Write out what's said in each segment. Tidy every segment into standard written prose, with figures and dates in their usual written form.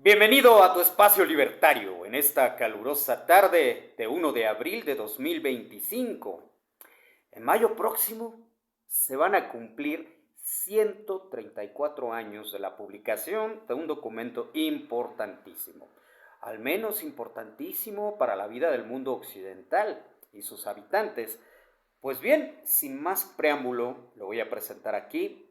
Bienvenido a tu espacio libertario en esta calurosa tarde de 1 de abril de 2025. En mayo próximo se van a cumplir 134 años de la publicación de un documento importantísimo, al menos importantísimo para la vida del mundo occidental y sus habitantes. Pues bien, sin más preámbulo, lo voy a presentar aquí.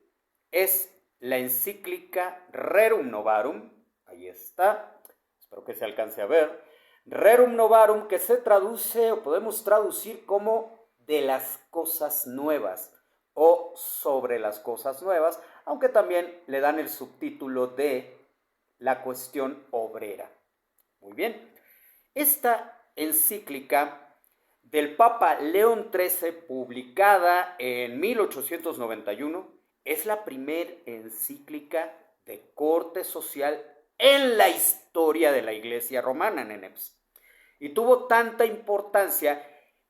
Es la encíclica Rerum Novarum. Ahí está, espero que se alcance a ver. Rerum Novarum, que se traduce o podemos traducir como de las cosas nuevas o sobre las cosas nuevas, aunque también le dan el subtítulo de la cuestión obrera. Muy bien, esta encíclica del Papa León XIII, publicada en 1891, es la primera encíclica de corte social en la historia de la Iglesia romana, neneps. Y tuvo tanta importancia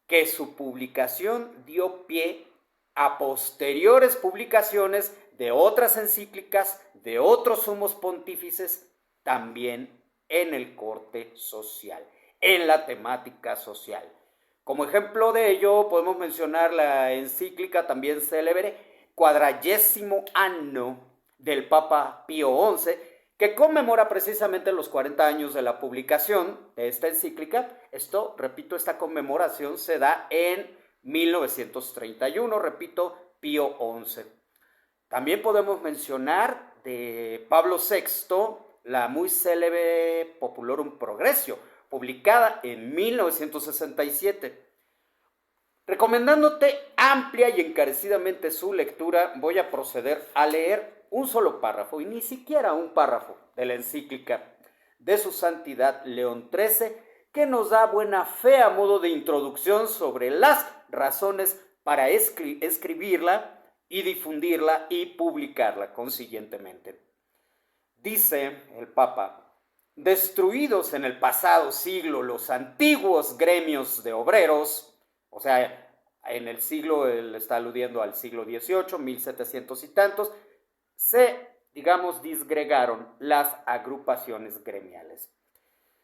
que su publicación dio pie a posteriores publicaciones de otras encíclicas, de otros sumos pontífices, también en el corte social, en la temática social. Como ejemplo de ello, podemos mencionar la encíclica también célebre, Quadragésimo Anno, del Papa Pío XI, que conmemora precisamente los 40 años de la publicación de esta encíclica. Esto, repito, esta conmemoración se da en 1931, repito, Pío XI. También podemos mencionar de Pablo VI, la muy célebre Populorum Progressio, publicada en 1967. Recomendándote amplia y encarecidamente su lectura, voy a proceder a leer un solo párrafo, y ni siquiera un párrafo, de la encíclica de su santidad León XIII, que nos da buena fe a modo de introducción sobre las razones para escribirla y difundirla y publicarla consiguientemente. Dice el Papa: destruidos en el pasado siglo los antiguos gremios de obreros, o sea, en el siglo, él está aludiendo al siglo XVIII, 1700 y tantos, se, digamos, disgregaron las agrupaciones gremiales.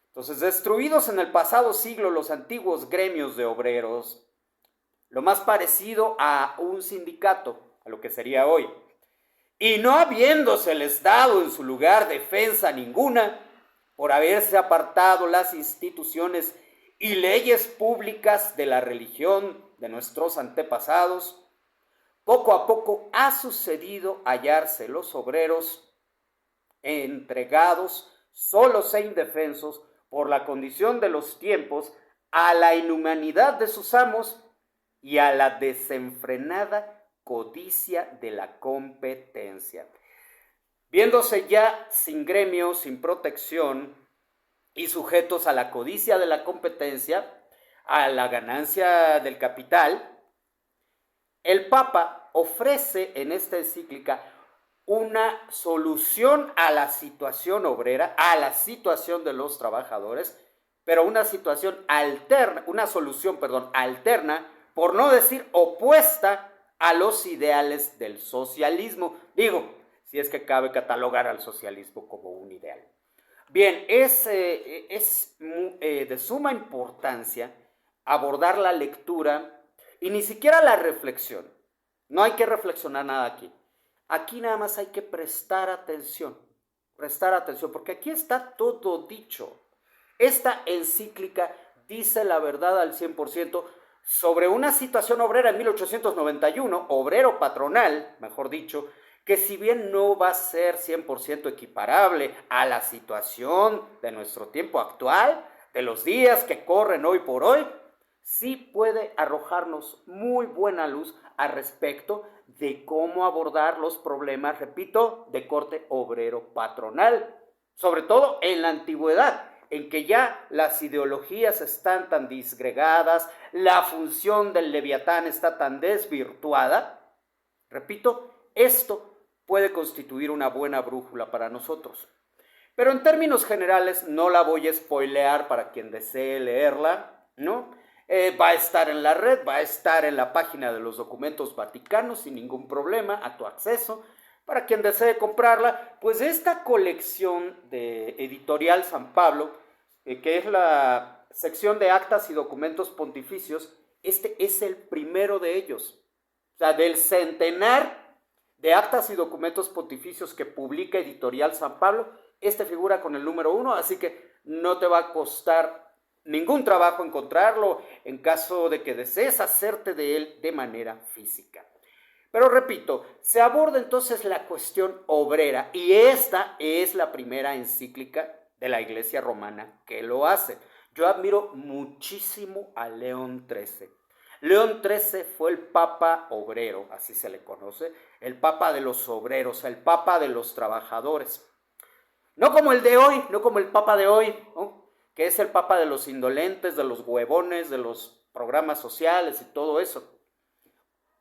Entonces, destruidos en el pasado siglo los antiguos gremios de obreros, lo más parecido a un sindicato, a lo que sería hoy, y no habiéndoseles dado en su lugar defensa ninguna, por haberse apartado las instituciones y leyes públicas de la religión de nuestros antepasados, poco a poco ha sucedido hallarse los obreros entregados, solos e indefensos, por la condición de los tiempos, a la inhumanidad de sus amos y a la desenfrenada codicia de la competencia. Viéndose ya sin gremio, sin protección y sujetos a la codicia de la competencia, a la ganancia del capital, el Papa ofrece en esta encíclica una solución a la situación obrera, a la situación de los trabajadores, pero una situación alterna, una solución, alterna, por no decir opuesta a los ideales del socialismo. Digo, si es que cabe catalogar al socialismo como un ideal. Bien, es de suma importancia abordar la lectura y ni siquiera la reflexión. No hay que reflexionar nada aquí. Aquí nada más hay que prestar atención, porque aquí está todo dicho. Esta encíclica dice la verdad al 100% sobre una situación obrera en 1891, obrero patronal, mejor dicho, que si bien no va a ser 100% equiparable a la situación de nuestro tiempo actual, de los días que corren hoy por hoy, sí puede arrojarnos muy buena luz al respecto de cómo abordar los problemas, repito, de corte obrero patronal, sobre todo en la antigüedad, en que ya las ideologías están tan disgregadas, la función del leviatán está tan desvirtuada. Repito, esto puede constituir una buena brújula para nosotros. Pero en términos generales, no la voy a spoilear para quien desee leerla, ¿no? Va a estar en la red, va a estar en la página de los documentos vaticanos sin ningún problema, a tu acceso. para quien desee comprarla, pues esta colección de Editorial San Pablo, que es la sección de actas y documentos pontificios, este es el primero de ellos. O sea, del centenar de actas y documentos pontificios que publica Editorial San Pablo, este figura con el número 1, así que no te va a costar ningún trabajo encontrarlo en caso de que desees hacerte de él de manera física. Pero repito, se aborda entonces la cuestión obrera y esta es la primera encíclica de la Iglesia Romana que lo hace. Yo admiro muchísimo a León XIII. León XIII fue el Papa obrero, así se le conoce, el Papa de los obreros, el Papa de los trabajadores. No como el de hoy, no como el Papa de hoy, ¿no? Que es el Papa de los indolentes, de los huevones, de los programas sociales y todo eso.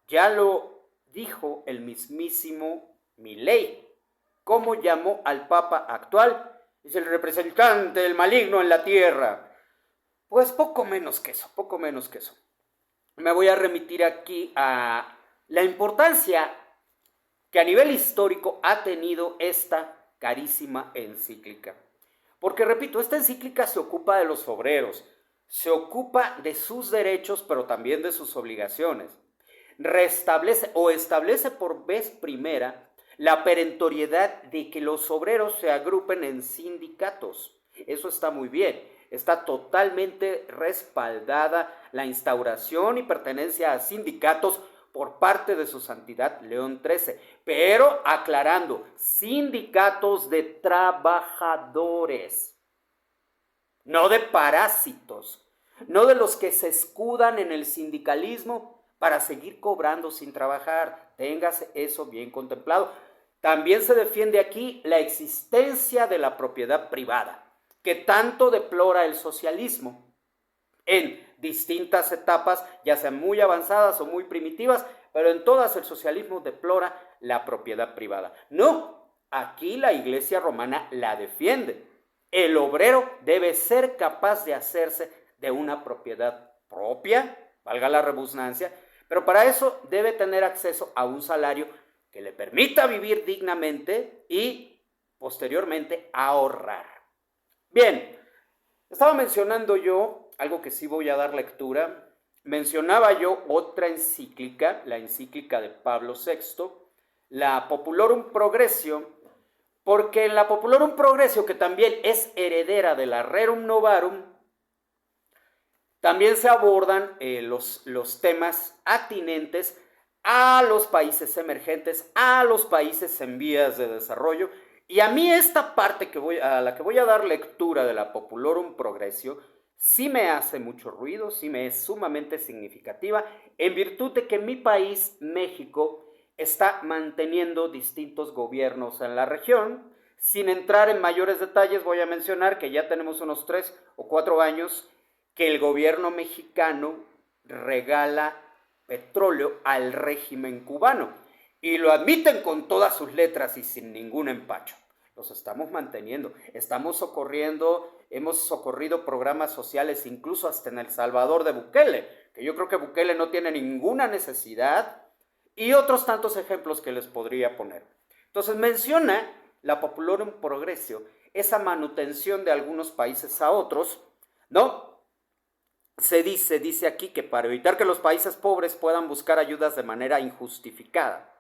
Ya lo dijo el mismísimo Milei. ¿Cómo llamó al Papa actual? Es el representante del maligno en la tierra. Pues poco menos que eso, poco menos que eso. Me voy a remitir aquí a la importancia que a nivel histórico ha tenido esta carísima encíclica. Porque, repito, esta encíclica se ocupa de los obreros, se ocupa de sus derechos, pero también de sus obligaciones. Restablece o establece por vez primera la perentoriedad de que los obreros se agrupen en sindicatos. Eso está muy bien. Está totalmente respaldada la instauración y pertenencia a sindicatos por parte de su santidad León XIII, pero aclarando, sindicatos de trabajadores, no de parásitos, no de los que se escudan en el sindicalismo para seguir cobrando sin trabajar. Téngase eso bien contemplado. También se defiende aquí la existencia de la propiedad privada, que tanto deplora el socialismo en distintas etapas, ya sean muy avanzadas o muy primitivas, pero en todas el socialismo deplora la propiedad privada. No, aquí la Iglesia Romana la defiende. El obrero debe ser capaz de hacerse de una propiedad propia, valga la redundancia, pero para eso debe tener acceso a un salario que le permita vivir dignamente y posteriormente ahorrar. Bien, estaba mencionando yo algo que sí voy a dar lectura. Mencionaba yo otra encíclica, la encíclica de Pablo VI, la Populorum Progressio, porque en la Populorum Progressio, que también es heredera de la Rerum Novarum, también se abordan los temas atinentes a los países emergentes, a los países en vías de desarrollo. Y a mí esta parte a la que voy a dar lectura de la Populorum Progressio sí me hace mucho ruido, sí me es sumamente significativa, en virtud de que mi país, México, está manteniendo distintos gobiernos en la región. Sin entrar en mayores detalles, voy a mencionar que ya tenemos unos 3 o 4 años que el gobierno mexicano regala petróleo al régimen cubano y lo admiten con todas sus letras y sin ningún empacho. Los estamos manteniendo, estamos socorriendo, hemos socorrido programas sociales incluso hasta en El Salvador de Bukele, que yo creo que Bukele no tiene ninguna necesidad, y otros tantos ejemplos que les podría poner. Entonces menciona la Populorum Progressio, esa manutención de algunos países a otros, ¿no? Se dice aquí que para evitar que los países pobres puedan buscar ayudas de manera injustificada,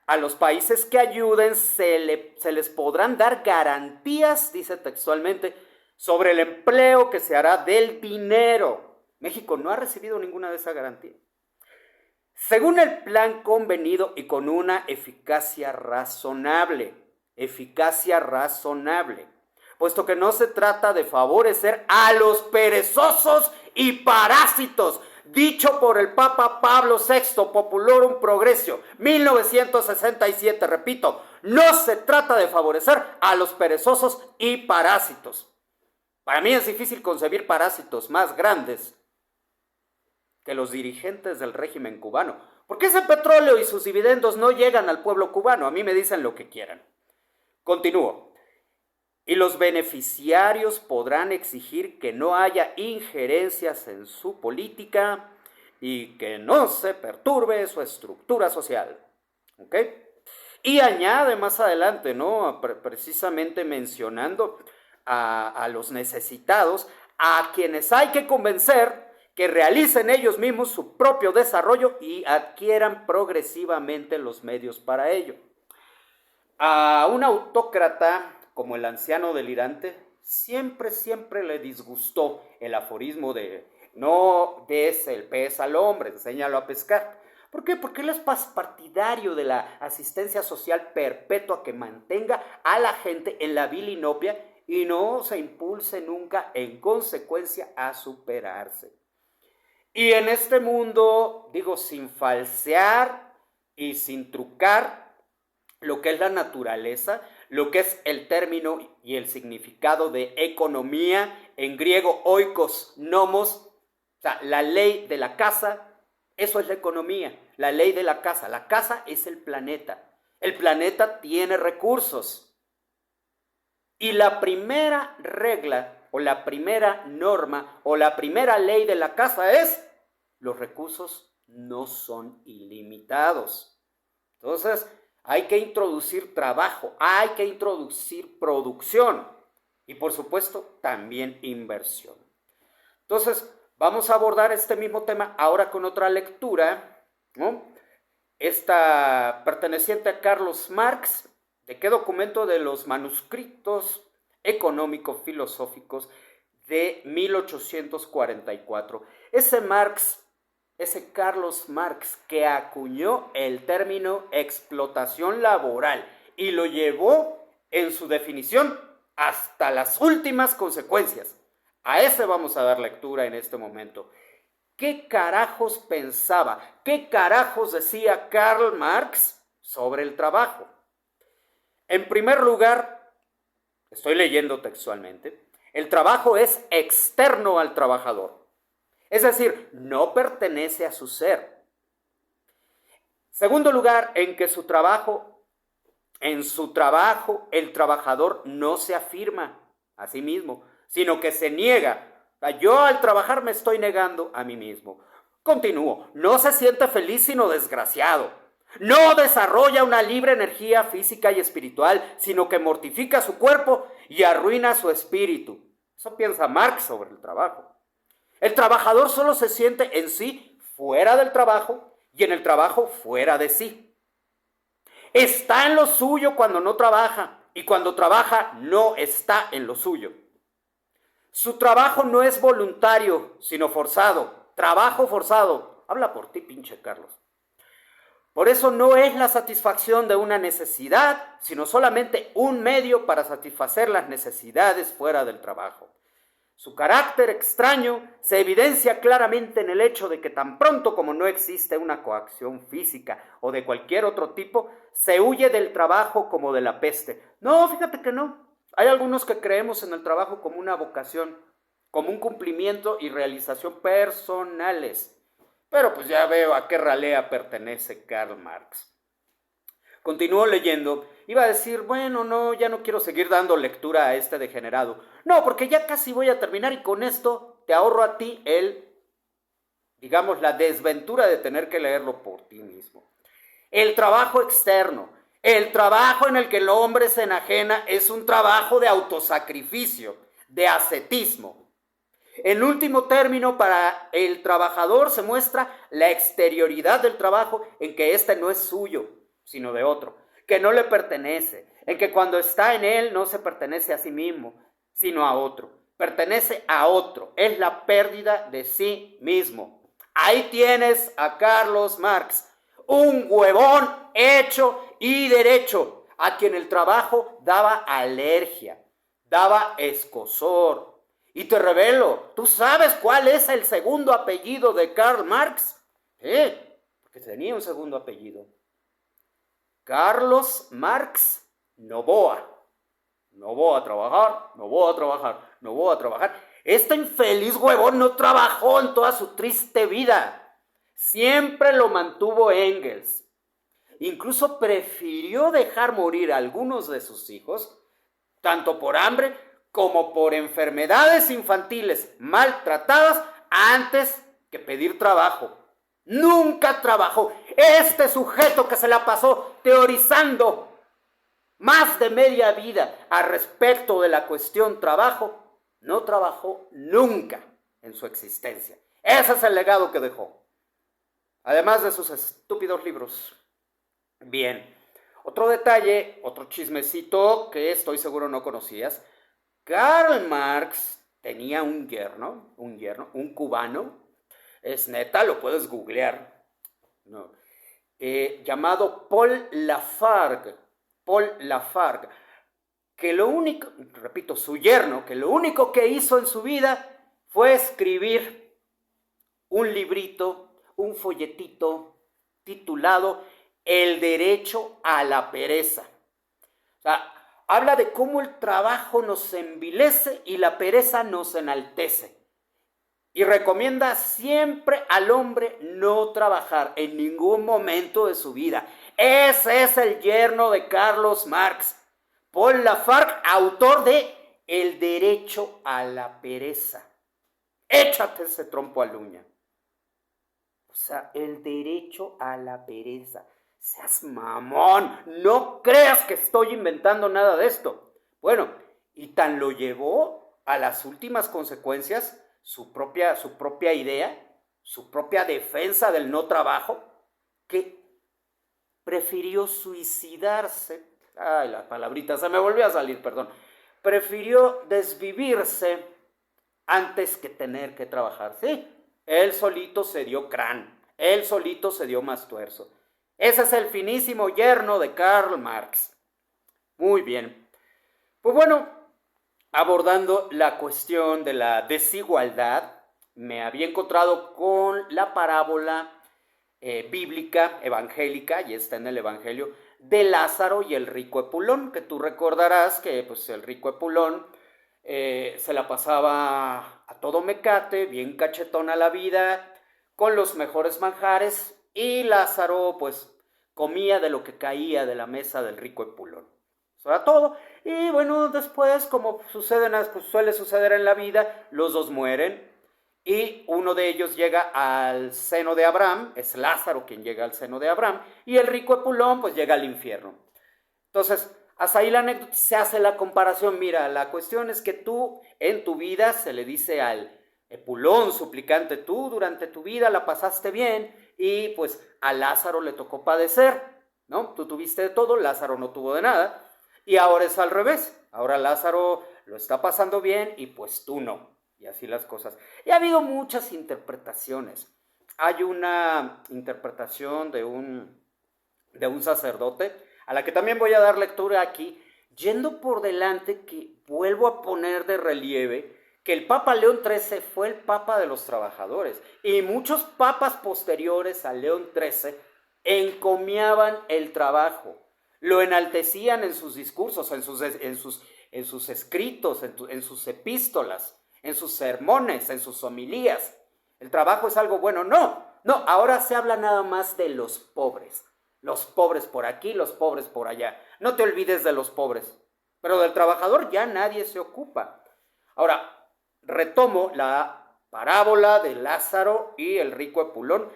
a los países que ayuden se les podrán dar garantías, dice textualmente, sobre el empleo que se hará del dinero. México no ha recibido ninguna de esas garantías. Según el plan convenido y con una eficacia razonable, puesto que no se trata de favorecer a los perezosos y parásitos, dicho por el Papa Pablo VI, Populorum Progressio, 1967, repito, no se trata de favorecer a los perezosos y parásitos. Para mí es difícil concebir parásitos más grandes que los dirigentes del régimen cubano, porque ese petróleo y sus dividendos no llegan al pueblo cubano. A mí me dicen lo que quieran. Continúo. Y los beneficiarios podrán exigir que no haya injerencias en su política y que no se perturbe su estructura social. ¿Ok? Y añade más adelante, ¿no? Precisamente mencionando a los necesitados, a quienes hay que convencer que realicen ellos mismos su propio desarrollo y adquieran progresivamente los medios para ello. A un autócrata como el anciano delirante, siempre le disgustó el aforismo de no des el pez al hombre, enséñalo a pescar. ¿Por qué? Porque él es partidario de la asistencia social perpetua que mantenga a la gente en la vil inopia y no se impulse nunca en consecuencia a superarse. Y en este mundo, digo, sin falsear y sin trucar lo que es la naturaleza, lo que es el término y el significado de economía, en griego oikos nomos, o sea, la ley de la casa, eso es la economía, la ley de la casa es el planeta tiene recursos. Y la primera regla o la primera norma o la primera ley de la casa es: los recursos no son ilimitados. Entonces, hay que introducir trabajo, hay que introducir producción y, por supuesto, también inversión. Entonces, vamos a abordar este mismo tema ahora con otra lectura, ¿no? Esta perteneciente a Carlos Marx. ¿De qué documento? De los manuscritos económico-filosóficos de 1844. Ese Carlos Marx que acuñó el término explotación laboral y lo llevó en su definición hasta las últimas consecuencias. A ese vamos a dar lectura en este momento. ¿Qué carajos pensaba? ¿Qué carajos decía Karl Marx sobre el trabajo? En primer lugar, estoy leyendo textualmente, el trabajo es externo al trabajador. Es decir, no pertenece a su ser. Segundo lugar, en su trabajo el trabajador no se afirma a sí mismo, sino que se niega. Yo al trabajar me estoy negando a mí mismo. Continúo, no se siente feliz sino desgraciado. No desarrolla una libre energía física y espiritual, sino que mortifica su cuerpo y arruina su espíritu. Eso piensa Marx sobre el trabajo. El trabajador solo se siente en sí fuera del trabajo y en el trabajo fuera de sí. Está en lo suyo cuando no trabaja y cuando trabaja no está en lo suyo. Su trabajo no es voluntario, sino forzado. Trabajo forzado. Habla por ti, pinche Carlos. Por eso no es la satisfacción de una necesidad, sino solamente un medio para satisfacer las necesidades fuera del trabajo. Su carácter extraño se evidencia claramente en el hecho de que tan pronto como no existe una coacción física o de cualquier otro tipo, se huye del trabajo como de la peste. No, fíjate que no. Hay algunos que creemos en el trabajo como una vocación, como un cumplimiento y realización personales. Pero pues ya veo a qué ralea pertenece Karl Marx. Continúo leyendo. Iba a decir, bueno, no, ya no quiero seguir dando lectura a este degenerado. No, porque ya casi voy a terminar y con esto te ahorro a ti la desventura de tener que leerlo por ti mismo. El trabajo externo, el trabajo en el que el hombre se enajena es un trabajo de autosacrificio, de ascetismo. En último término, para el trabajador se muestra la exterioridad del trabajo en que éste no es suyo, sino de otro, que no le pertenece, en que cuando está en él no se pertenece a sí mismo, sino a otro, pertenece a otro, es la pérdida de sí mismo. Ahí tienes a Carlos Marx, un huevón hecho y derecho, a quien el trabajo daba alergia, daba escozor. Y te revelo, ¿tú sabes cuál es el segundo apellido de Karl Marx? Porque tenía un segundo apellido. Carlos Marx Novoa. No voy a trabajar, no voy a trabajar, no voy a trabajar. Este infeliz huevón no trabajó en toda su triste vida. Siempre lo mantuvo Engels. Incluso prefirió dejar morir a algunos de sus hijos, tanto por hambre como por enfermedades infantiles maltratadas, antes que pedir trabajo. Nunca trabajó. Este sujeto que se la pasó teorizando más de media vida al respecto de la cuestión trabajo, no trabajó nunca en su existencia. Ese es el legado que dejó, además de sus estúpidos libros. Bien, otro detalle, otro chismecito que estoy seguro no conocías. Karl Marx tenía un yerno, un cubano, es neta, lo puedes googlear, no, llamado Paul Lafargue, que lo único, repito, su yerno, que lo único que hizo en su vida fue escribir un librito, un folletito titulado El derecho a la pereza. O sea, habla de cómo el trabajo nos envilece y la pereza nos enaltece. Y recomienda siempre al hombre no trabajar en ningún momento de su vida. Ese es el yerno de Carlos Marx, Paul Lafargue, autor de El derecho a la pereza. Échate ese trompo a la uña. O sea, el derecho a la pereza. Seas mamón, no creas que estoy inventando nada de esto. Bueno, y tan lo llevó a las últimas consecuencias su propia idea, su propia defensa del no trabajo, que prefirió suicidarse. Ay, la palabrita se me volvió a salir, perdón. Prefirió desvivirse antes que tener que trabajar. Sí, él solito se dio crán, él solito se dio más tuerzo. Ese es el finísimo yerno de Karl Marx. Muy bien. Pues bueno, abordando la cuestión de la desigualdad, me había encontrado con la parábola bíblica, evangélica, y está en el Evangelio, de Lázaro y el rico Epulón, que tú recordarás que pues, el rico Epulón se la pasaba a todo mecate, bien cachetón a la vida, con los mejores manjares, y Lázaro pues comía de lo que caía de la mesa del rico Epulón. Eso era todo. Y bueno, después, como suele suceder en la vida, los dos mueren y uno de ellos llega al seno de Abraham, es Lázaro quien llega al seno de Abraham, y el rico Epulón pues llega al infierno. Entonces, hasta ahí la anécdota, se hace la comparación. Mira, la cuestión es que tú en tu vida se le dice al Epulón suplicante, tú durante tu vida la pasaste bien y pues a Lázaro le tocó padecer, ¿no? Tú tuviste de todo, Lázaro no tuvo de nada. Y ahora es al revés, ahora Lázaro lo está pasando bien y pues tú no, y así las cosas. Y ha habido muchas interpretaciones. Hay una interpretación de un sacerdote, a la que también voy a dar lectura aquí, yendo por delante que vuelvo a poner de relieve que el Papa León XIII fue el Papa de los trabajadores, y muchos papas posteriores a León XIII encomiaban el trabajo, lo enaltecían en sus discursos, en sus escritos, en sus epístolas, en sus sermones, en sus homilías. El trabajo es algo bueno. No, ahora se habla nada más de los pobres. Los pobres por aquí, los pobres por allá. No te olvides de los pobres. Pero del trabajador ya nadie se ocupa. Ahora, retomo la parábola de Lázaro y el rico Epulón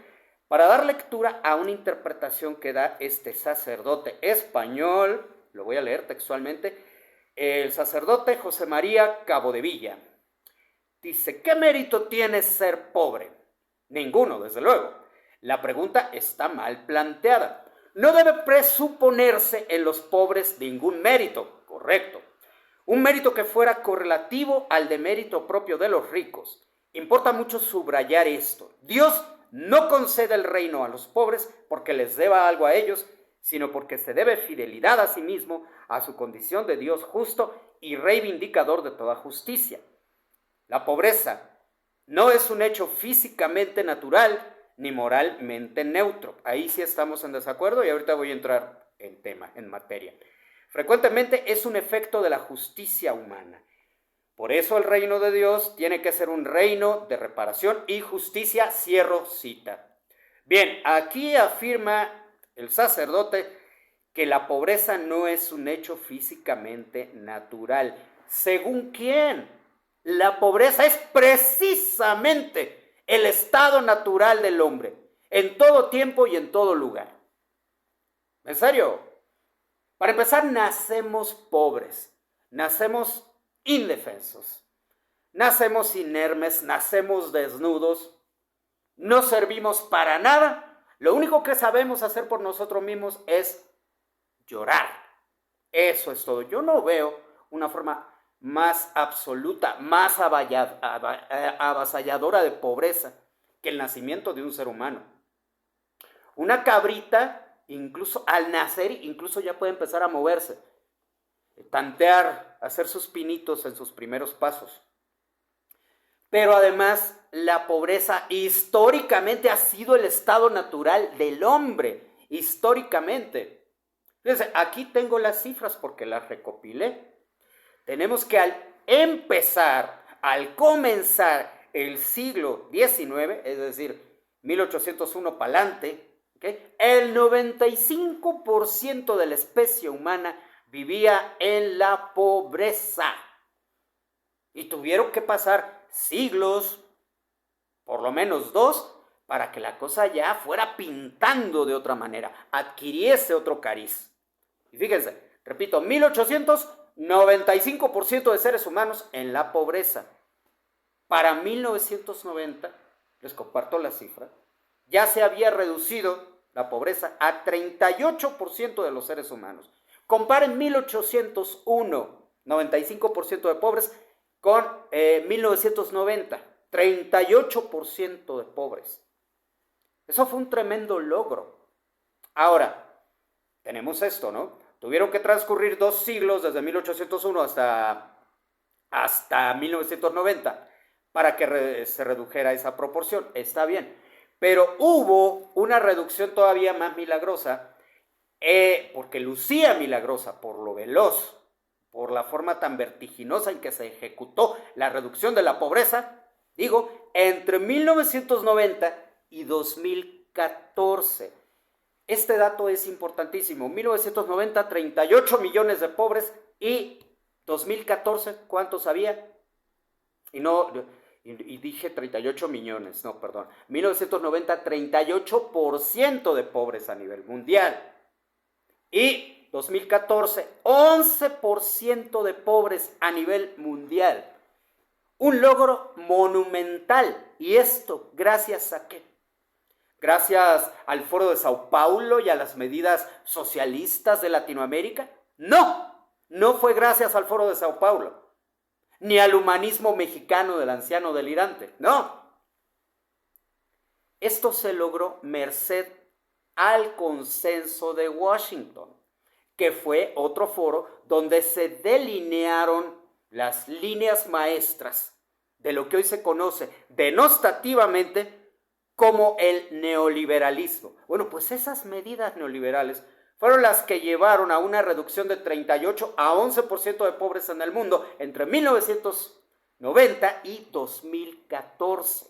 para dar lectura a una interpretación que da este sacerdote español, lo voy a leer textualmente, el sacerdote José María Cabodevilla. Dice, ¿qué mérito tiene ser pobre? Ninguno, desde luego. La pregunta está mal planteada. No debe presuponerse en los pobres ningún mérito, correcto. Un mérito que fuera correlativo al de mérito propio de los ricos. Importa mucho subrayar esto. Dios no concede el reino a los pobres porque les deba algo a ellos, sino porque se debe fidelidad a sí mismo, a su condición de Dios justo y reivindicador de toda justicia. La pobreza no es un hecho físicamente natural ni moralmente neutro. Ahí sí estamos en desacuerdo y ahorita voy a entrar en tema, en materia. Frecuentemente es un efecto de la justicia humana. Por eso el reino de Dios tiene que ser un reino de reparación y justicia, cierro cita. Bien, aquí afirma el sacerdote que la pobreza no es un hecho físicamente natural. ¿Según quién? La pobreza es precisamente el estado natural del hombre. en todo tiempo y en todo lugar. En serio, para empezar, nacemos pobres, nacemos indefensos, nacemos inermes, nacemos desnudos, no servimos para nada. Lo único que sabemos hacer por nosotros mismos es llorar. Eso es todo. Yo no veo una forma más absoluta, más avasalladora de pobreza que el nacimiento de un ser humano. Una cabrita, incluso al nacer, incluso ya puede empezar a moverse, tantear, hacer sus pinitos en sus primeros pasos. Pero además, la pobreza históricamente ha sido el estado natural del hombre, históricamente. Fíjense, aquí tengo las cifras porque las recopilé. Tenemos que al comenzar el siglo XIX, es decir, 1801 para adelante, ¿okay?, el 95% de la especie humana vivía en la pobreza. Y tuvieron que pasar siglos, por lo menos 2, para que la cosa ya fuera pintando de otra manera, adquiriese otro cariz. Y fíjense, repito, 1895% de seres humanos en la pobreza. Para 1990, les comparto la cifra, ya se había reducido la pobreza a 38% de los seres humanos. Comparen 1801, 95% de pobres, con 1990, 38% de pobres. Eso fue un tremendo logro. Ahora, tenemos esto, ¿no? Tuvieron que transcurrir 2 siglos, desde 1801 hasta 1990, para que se redujera esa proporción. Está bien. Pero hubo una reducción todavía más milagrosa, porque lucía milagrosa por lo veloz, por la forma tan vertiginosa en que se ejecutó la reducción de la pobreza, digo, entre 1990 y 2014. Este dato es importantísimo. 1990, 38 millones de pobres, y 2014, ¿cuántos había? Y dije 38 millones, no, perdón. 1990, 38% de pobres a nivel mundial. Y 2014, 11% de pobres a nivel mundial. Un logro monumental. ¿Y esto gracias a qué? ¿Gracias al Foro de Sao Paulo y a las medidas socialistas de Latinoamérica? No, no fue gracias al Foro de Sao Paulo, ni al humanismo mexicano del anciano delirante, no. Esto se logró merced al Consenso de Washington, que fue otro foro donde se delinearon las líneas maestras de lo que hoy se conoce denostativamente como el neoliberalismo. Bueno, pues esas medidas neoliberales fueron las que llevaron a una reducción de 38 a 11% de pobres en el mundo entre 1990 y 2014.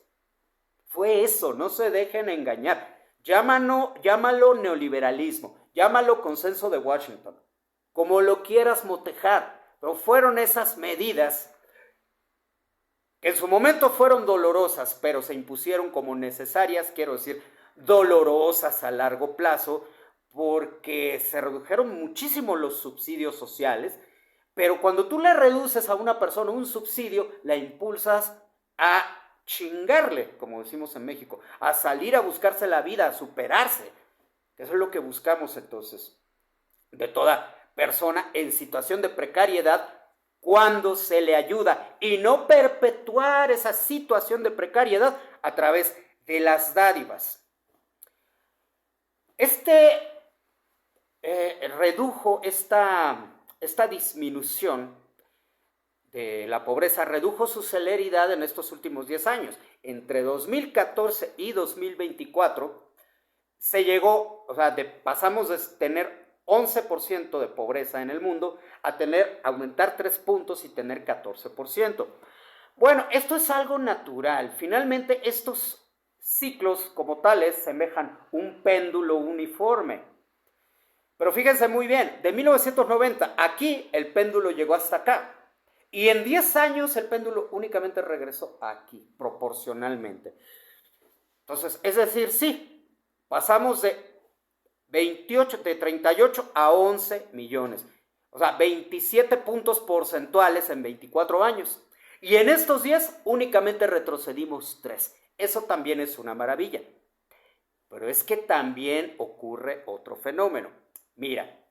Fue eso, no se dejen engañar. Llámalo neoliberalismo, llámalo Consenso de Washington, como lo quieras motejar, pero fueron esas medidas que en su momento fueron dolorosas, pero se impusieron como necesarias, quiero decir, dolorosas a largo plazo, porque se redujeron muchísimo los subsidios sociales, pero cuando tú le reduces a una persona un subsidio, la impulsas a chingarle, como decimos en México, a salir a buscarse la vida, a superarse. Eso es lo que buscamos entonces de toda persona en situación de precariedad, cuando se le ayuda, y no perpetuar esa situación de precariedad a través de las dádivas. Redujo esta disminución de la pobreza, redujo su celeridad en estos últimos 10 años. Entre 2014 y 2024 se llegó, pasamos de tener 11% de pobreza en el mundo a aumentar 3 puntos y tener 14%. Bueno, esto es algo natural. Finalmente, estos ciclos como tales semejan un péndulo uniforme. Pero fíjense muy bien, de 1990 aquí el péndulo llegó hasta acá. Y en 10 años el péndulo únicamente regresó aquí, proporcionalmente. Entonces, es decir, sí, Pasamos de 38 a 11 millones. O sea, 27 puntos porcentuales en 24 años. Y en estos 10 únicamente retrocedimos 3. Eso también es una maravilla. Pero es que también ocurre otro fenómeno. Mira,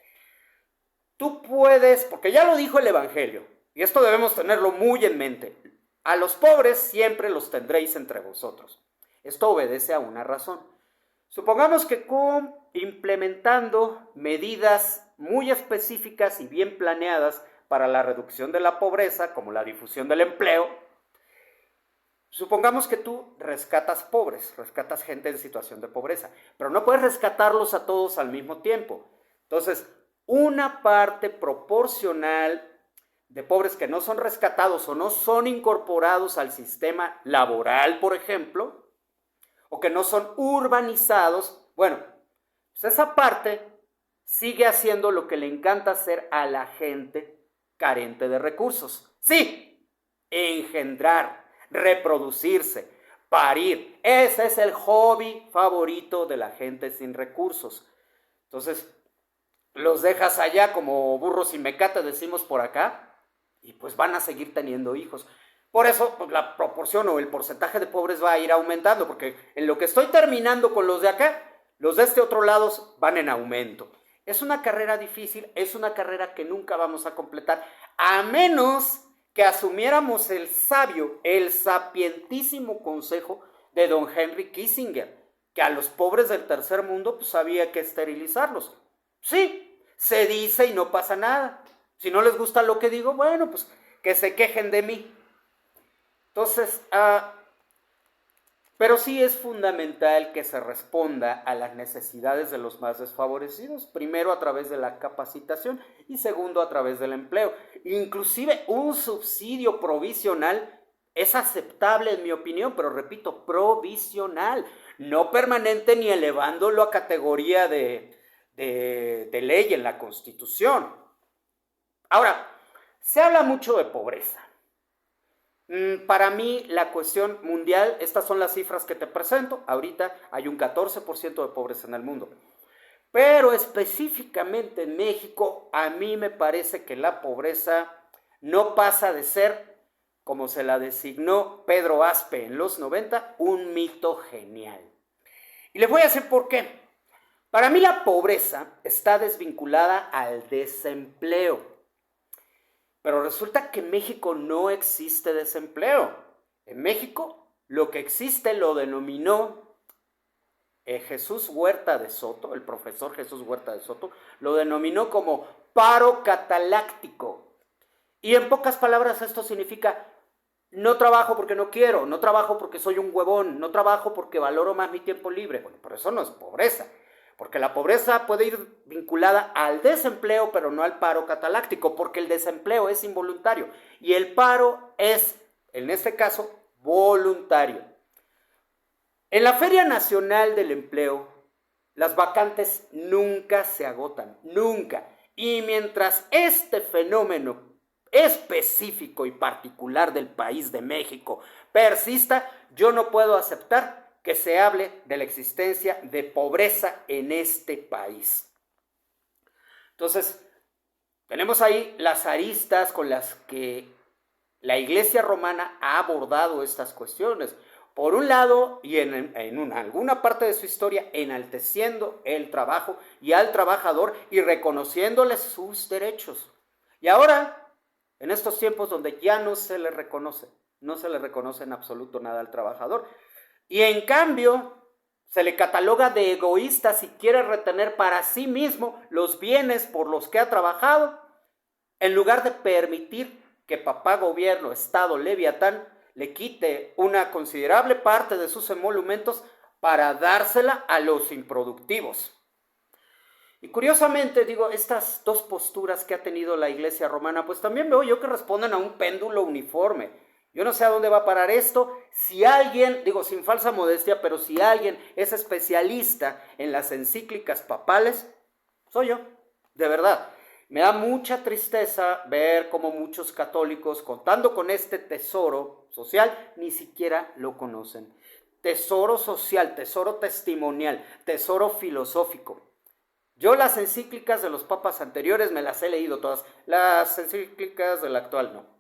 tú puedes, porque ya lo dijo el Evangelio, y esto debemos tenerlo muy en mente, a los pobres siempre los tendréis entre vosotros. Esto obedece a una razón. Supongamos que implementando medidas muy específicas y bien planeadas para la reducción de la pobreza, como la difusión del empleo, supongamos que tú rescatas pobres, rescatas gente en situación de pobreza, pero no puedes rescatarlos a todos al mismo tiempo. Entonces, una parte proporcional de pobres que no son rescatados o no son incorporados al sistema laboral, por ejemplo, o que no son urbanizados, bueno, pues esa parte sigue haciendo lo que le encanta hacer a la gente carente de recursos. Sí, engendrar, reproducirse, parir. Ese es el hobby favorito de la gente sin recursos. Entonces, los dejas allá como burros sin mecate, decimos por acá, y pues van a seguir teniendo hijos. Por eso, pues, la proporción o el porcentaje de pobres va a ir aumentando, porque en lo que estoy terminando con los de acá, los de este otro lado van en aumento. Es una carrera difícil, es una carrera que nunca vamos a completar, a menos que asumiéramos el sabio, el sapientísimo consejo de don Henry Kissinger, que a los pobres del tercer mundo pues había que esterilizarlos. Sí, se dice y no pasa nada. Si no les gusta lo que digo, bueno, pues que se quejen de mí. Entonces, pero sí es fundamental que se responda a las necesidades de los más desfavorecidos, primero a través de la capacitación y segundo a través del empleo. Inclusive un subsidio provisional es aceptable en mi opinión, pero repito, provisional, no permanente ni elevándolo a categoría de ley en la Constitución. Ahora, se habla mucho de pobreza. Para mí, la cuestión mundial, estas son las cifras que te presento. Ahorita hay un 14% de pobres en el mundo. Pero específicamente en México, a mí me parece que la pobreza no pasa de ser, como se la designó Pedro Aspe en los 90, un mito genial. Y les voy a decir por qué. Para mí la pobreza está desvinculada al desempleo. Pero resulta que en México no existe desempleo. En México lo que existe lo denominó Jesús Huerta de Soto, el profesor Jesús Huerta de Soto, lo denominó como paro cataláctico. Y en pocas palabras esto significa: no trabajo porque no quiero, no trabajo porque soy un huevón, no trabajo porque valoro más mi tiempo libre. Bueno, pero eso no es pobreza. Porque la pobreza puede ir vinculada al desempleo, pero no al paro cataláctico, porque el desempleo es involuntario y el paro es, en este caso, voluntario. En la Feria Nacional del Empleo, las vacantes nunca se agotan, nunca. Y mientras este fenómeno específico y particular del país de México persista, yo no puedo aceptar que se hable de la existencia de pobreza en este país. Entonces, tenemos ahí las aristas con las que la Iglesia romana ha abordado estas cuestiones. Por un lado, y en alguna parte de su historia, enalteciendo el trabajo y al trabajador y reconociéndole sus derechos. Y ahora, en estos tiempos donde ya no se le reconoce en absoluto nada al trabajador, y en cambio se le cataloga de egoísta si quiere retener para sí mismo los bienes por los que ha trabajado, en lugar de permitir que papá gobierno, Estado leviatán, le quite una considerable parte de sus emolumentos para dársela a los improductivos. Y curiosamente, digo, estas dos posturas que ha tenido la Iglesia romana, pues también veo yo que responden a un péndulo uniforme. Yo no sé a dónde va a parar esto. Si alguien, digo sin falsa modestia, pero si alguien es especialista en las encíclicas papales, soy yo, de verdad. Me da mucha tristeza ver cómo muchos católicos, contando con este tesoro social, ni siquiera lo conocen. tesoro social, tesoro testimonial, tesoro filosófico. Yo las encíclicas de los papas anteriores me las he leído todas. Las encíclicas del actual no.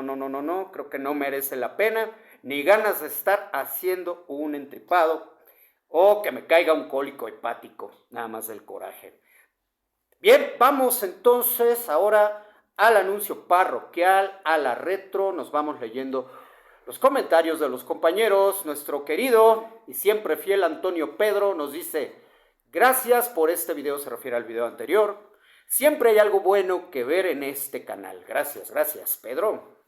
No, creo que no merece la pena, ni ganas de estar haciendo un entripado o que me caiga un cólico hepático, nada más del coraje. Bien, vamos entonces ahora al anuncio parroquial, a la retro. Nos vamos leyendo los comentarios de los compañeros. Nuestro querido y siempre fiel Antonio Pedro nos dice: gracias por este video, se refiere al video anterior. Siempre hay algo bueno que ver en este canal. Gracias, Pedro.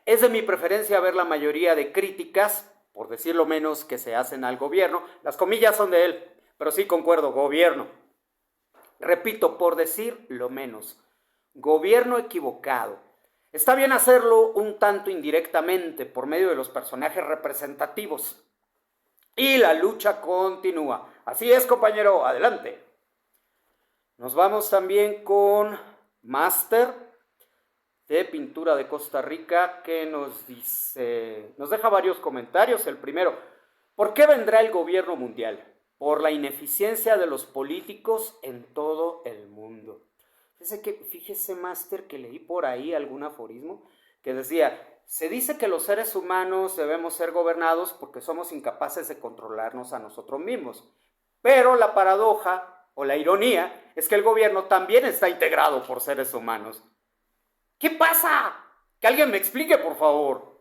Es de mi preferencia ver la mayoría de críticas, por decirlo menos, que se hacen al gobierno. Las comillas son de él, pero sí concuerdo, gobierno. Repito, por decir lo menos, gobierno equivocado. Está bien hacerlo un tanto indirectamente por medio de los personajes representativos. Y la lucha continúa. Así es, compañero, adelante. Nos vamos también con Master de Pintura de Costa Rica, que nos dice, nos deja varios comentarios. El primero: ¿por qué vendrá el gobierno mundial? Por la ineficiencia de los políticos en todo el mundo. Fíjese, Master, que leí por ahí algún aforismo que decía: se dice que los seres humanos debemos ser gobernados porque somos incapaces de controlarnos a nosotros mismos. Pero la paradoja o la ironía es que el gobierno también está integrado por seres humanos. ¿Qué pasa? Que alguien me explique, por favor.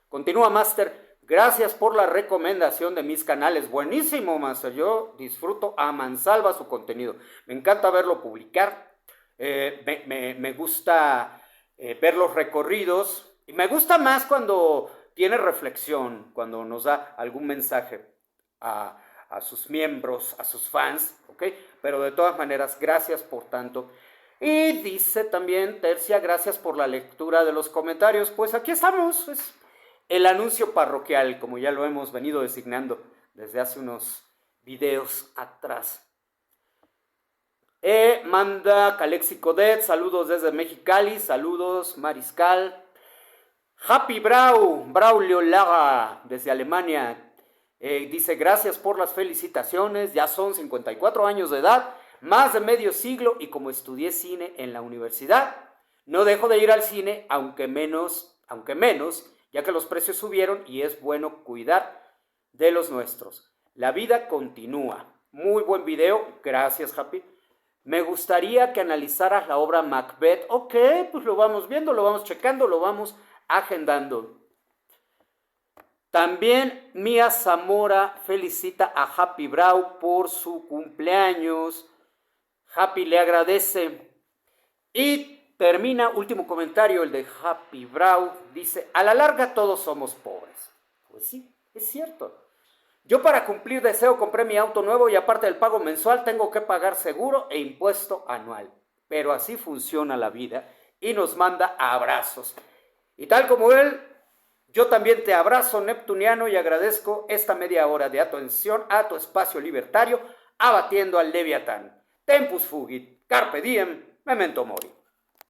Continúa, Master. Gracias por la recomendación de mis canales. Buenísimo, Master. Yo disfruto a mansalva su contenido. Me encanta verlo publicar. Me gusta ver los recorridos. Y me gusta más cuando tiene reflexión, cuando nos da algún mensaje a sus miembros, a sus fans, ¿ok? Pero de todas maneras, gracias por tanto. Y dice también Tercia: gracias por la lectura de los comentarios. Pues aquí estamos, es el anuncio parroquial, como ya lo hemos venido designando desde hace unos videos atrás. Manda Calexico Dead, saludos desde Mexicali, saludos Mariscal. Happy Braulio Laga desde Alemania, dice: gracias por las felicitaciones, ya son 54 años de edad, más de medio siglo, y como estudié cine en la universidad, no dejo de ir al cine, aunque menos, ya que los precios subieron y es bueno cuidar de los nuestros. La vida continúa. Muy buen video, gracias, Happy. Me gustaría que analizaras la obra Macbeth. Ok, pues lo vamos viendo, lo vamos checando, lo vamos agendando. También Mía Zamora felicita a Happy Brau por su cumpleaños. Happy le agradece. Y termina, último comentario, el de Happy Brau. Dice: a la larga todos somos pobres. Pues sí, es cierto. Yo, para cumplir deseo, compré mi auto nuevo y aparte del pago mensual tengo que pagar seguro e impuesto anual. Pero así funciona la vida y nos manda abrazos. Y tal como él, yo también te abrazo, neptuniano, y agradezco esta media hora de atención a tu espacio libertario, abatiendo al Leviatán. Tempus fugit, carpe diem, memento mori.